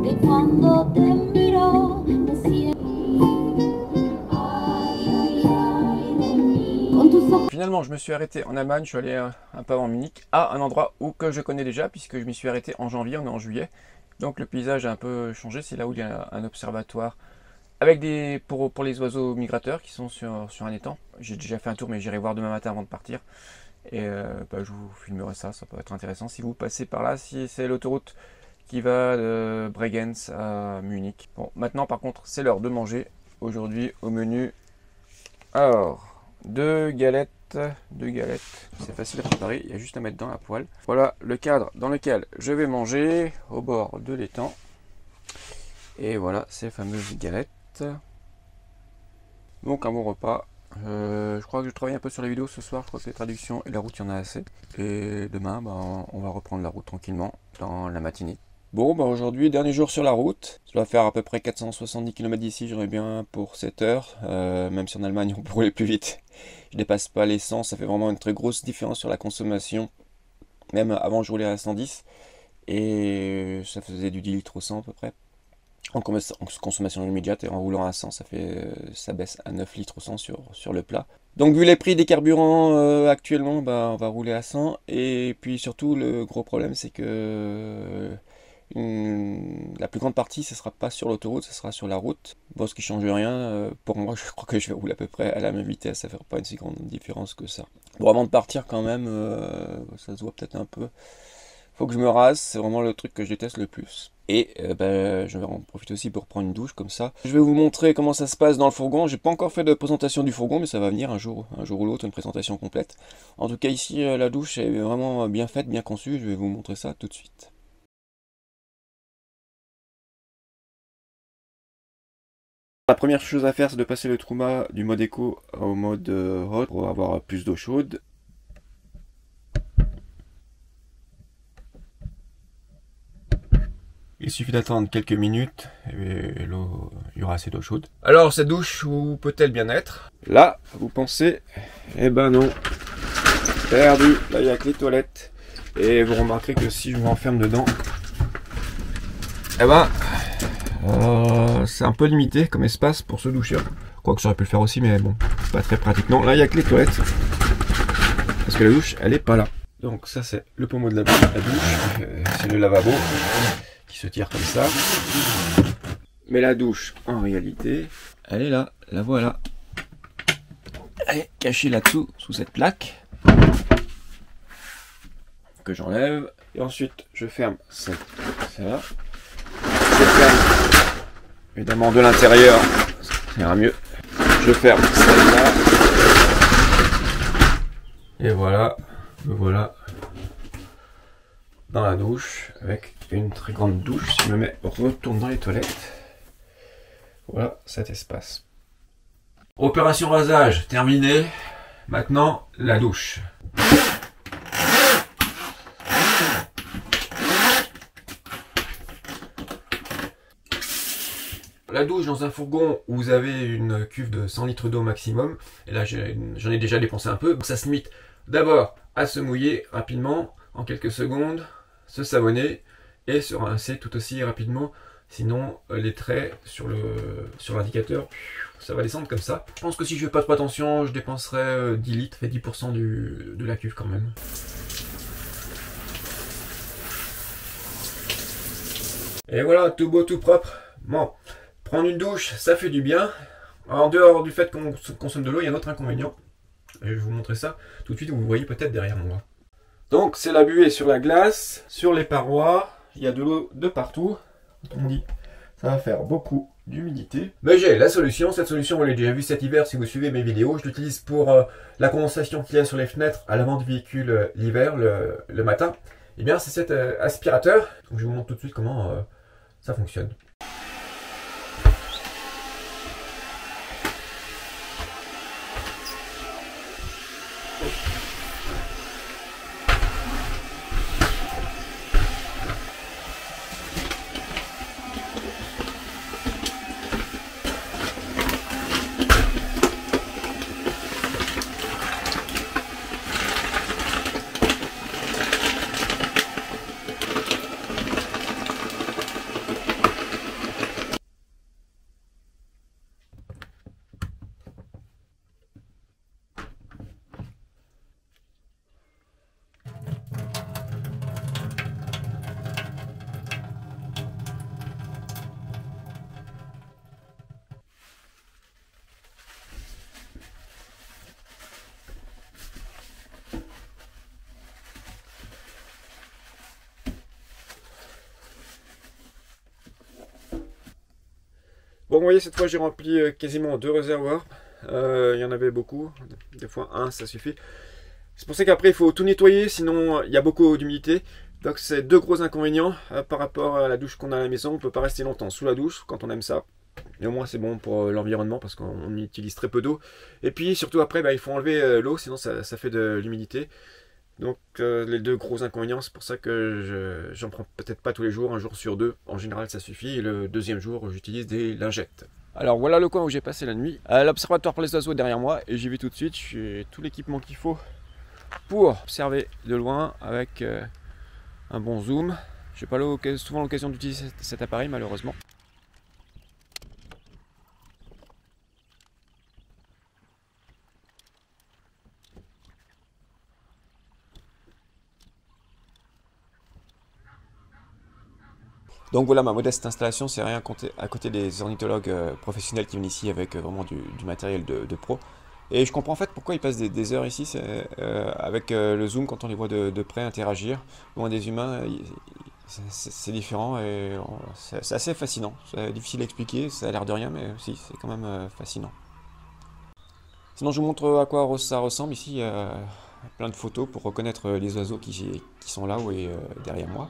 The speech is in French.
que cuando te miro me siento ay, ay, de mí. Con tus ojos. Finalement, je me suis arrêté en Allemagne, je suis allé un peu avant Munich, à un endroit que je connais déjà, puisque je m'y suis arrêté en janvier, on est en juillet. Donc le paysage a un peu changé, c'est là où il y a un observatoire avec pour les oiseaux migrateurs qui sont sur un étang. J'ai déjà fait un tour, mais j'irai voir demain matin avant de partir. Et je vous filmerai ça, ça peut être intéressant si vous passez par là, si c'est l'autoroute qui va de Bregenz à Munich. Bon, maintenant par contre, c'est l'heure de manger. Aujourd'hui au menu, alors, deux galettes, c'est facile à préparer, il y a juste à mettre dans la poêle. Voilà le cadre dans lequel je vais manger, au bord de l'étang. Et voilà ces fameuses galettes. Donc un bon repas. Je crois que je travaille un peu sur la vidéo ce soir, je crois que les traductions et la route il y en a assez. Et demain on va reprendre la route tranquillement dans la matinée. Bon aujourd'hui dernier jour sur la route, ça doit faire à peu près 470 km d'ici, j'aurais bien pour 7 heures, même si en Allemagne on peut rouler plus vite. Je dépasse pas les 100, ça fait vraiment une très grosse différence sur la consommation. Même avant je roulais à 110 et ça faisait du 10 litres au 100 à peu près. En consommation immédiate et en roulant à 100, ça baisse à 9 litres au 100 sur le plat. Donc vu les prix des carburants actuellement, on va rouler à 100. Et puis surtout, le gros problème, c'est que la plus grande partie, ce ne sera pas sur l'autoroute, ce sera sur la route. Bon, ce qui ne change rien, pour moi, je crois que je vais rouler à peu près à la même vitesse, ça ne fera pas une si grande différence que ça. Bon, avant de partir quand même, ça se voit peut-être un peu. Faut que je me rase, c'est vraiment le truc que je déteste le plus. Et je vais en profiter aussi pour prendre une douche comme ça. Je vais vous montrer comment ça se passe dans le fourgon. J'ai pas encore fait de présentation du fourgon, mais ça va venir un jour ou l'autre, une présentation complète. En tout cas ici, la douche est vraiment bien faite, bien conçue. Je vais vous montrer ça tout de suite. La première chose à faire, c'est de passer le Truma du mode éco au mode hot pour avoir plus d'eau chaude. Il suffit d'attendre quelques minutes et l'eau, il y aura assez d'eau chaude. Alors cette douche, où peut-elle bien être? Là, vous pensez? Eh ben non. Perdu. Là, il n'y a que les toilettes. Et vous remarquerez que si je m'enferme dedans, eh ben, c'est un peu limité comme espace pour se doucher. Quoique j'aurais pu le faire aussi, mais bon, pas très pratique. Non, là, il n'y a que les toilettes. Parce que la douche, elle est pas là. Donc ça, c'est le pommeau de la douche. C'est le lavabo qui se tire comme ça. Mais la douche, en réalité, elle est là, la voilà. Elle est cachée là-dessous, sous cette plaque. Que j'enlève. Et ensuite, je ferme celle-là. Je ferme, évidemment, de l'intérieur. Ça ira mieux. Je ferme celle-là. Et voilà, me voilà dans la douche avec une très grande douche. Si je me retourne dans les toilettes, voilà cet espace. Opération rasage terminée. Maintenant la douche. La douche dans un fourgon où vous avez une cuve de 100 litres d'eau maximum, et là j'en ai déjà dépensé un peu, donc ça se limite d'abord à se mouiller rapidement, en quelques secondes, se savonner et se rincer tout aussi rapidement, sinon les traits sur l'indicateur, ça va descendre comme ça. Je pense que si je fais pas trop attention, je dépenserai 10 litres et 10% de la cuve quand même. Et voilà, tout beau, tout propre. Bon, prendre une douche, ça fait du bien. En dehors du fait qu'on consomme de l'eau, il y a un autre inconvénient. Et je vais vous montrer ça tout de suite, vous voyez peut-être derrière moi. Donc c'est la buée sur la glace, sur les parois, il y a de l'eau de partout. On dit, ça va faire beaucoup d'humidité. Mais j'ai la solution, cette solution vous l'avez déjà vue cet hiver si vous suivez mes vidéos. Je l'utilise pour la condensation qu'il y a sur les fenêtres à l'avant du véhicule l'hiver, le matin. Et bien c'est cet aspirateur, donc je vous montre tout de suite comment ça fonctionne. Bon, vous voyez, cette fois j'ai rempli quasiment 2 réservoirs. Il y en avait beaucoup, des fois un ça suffit. C'est pour ça qu'après il faut tout nettoyer, sinon il y a beaucoup d'humidité. Donc c'est 2 gros inconvénients par rapport à la douche qu'on a à la maison. On ne peut pas rester longtemps sous la douche quand on aime ça. Et au moins c'est bon pour l'environnement parce qu'on utilise très peu d'eau. Et puis surtout après il faut enlever l'eau, sinon ça fait de l'humidité. Donc les 2 gros inconvénients, c'est pour ça que j'en prends peut-être pas tous les jours, un jour sur 2. En général ça suffit. Et le deuxième jour j'utilise des lingettes. Alors voilà le coin où j'ai passé la nuit. L'observatoire pour les oiseaux est derrière moi et j'y vais tout de suite. J'ai tout l'équipement qu'il faut pour observer de loin avec un bon zoom. Je n'ai pas souvent l'occasion d'utiliser cet appareil malheureusement. Donc voilà ma modeste installation, c'est rien à côté des ornithologues professionnels qui viennent ici avec vraiment du matériel de pro. Et je comprends en fait pourquoi ils passent des heures ici, avec le zoom quand on les voit de près interagir. Loin des humains, c'est différent et c'est assez fascinant. C'est difficile à expliquer, ça a l'air de rien, mais si, c'est quand même fascinant. Sinon je vous montre à quoi ça ressemble ici, il y a plein de photos pour reconnaître les oiseaux qui sont là ou derrière moi.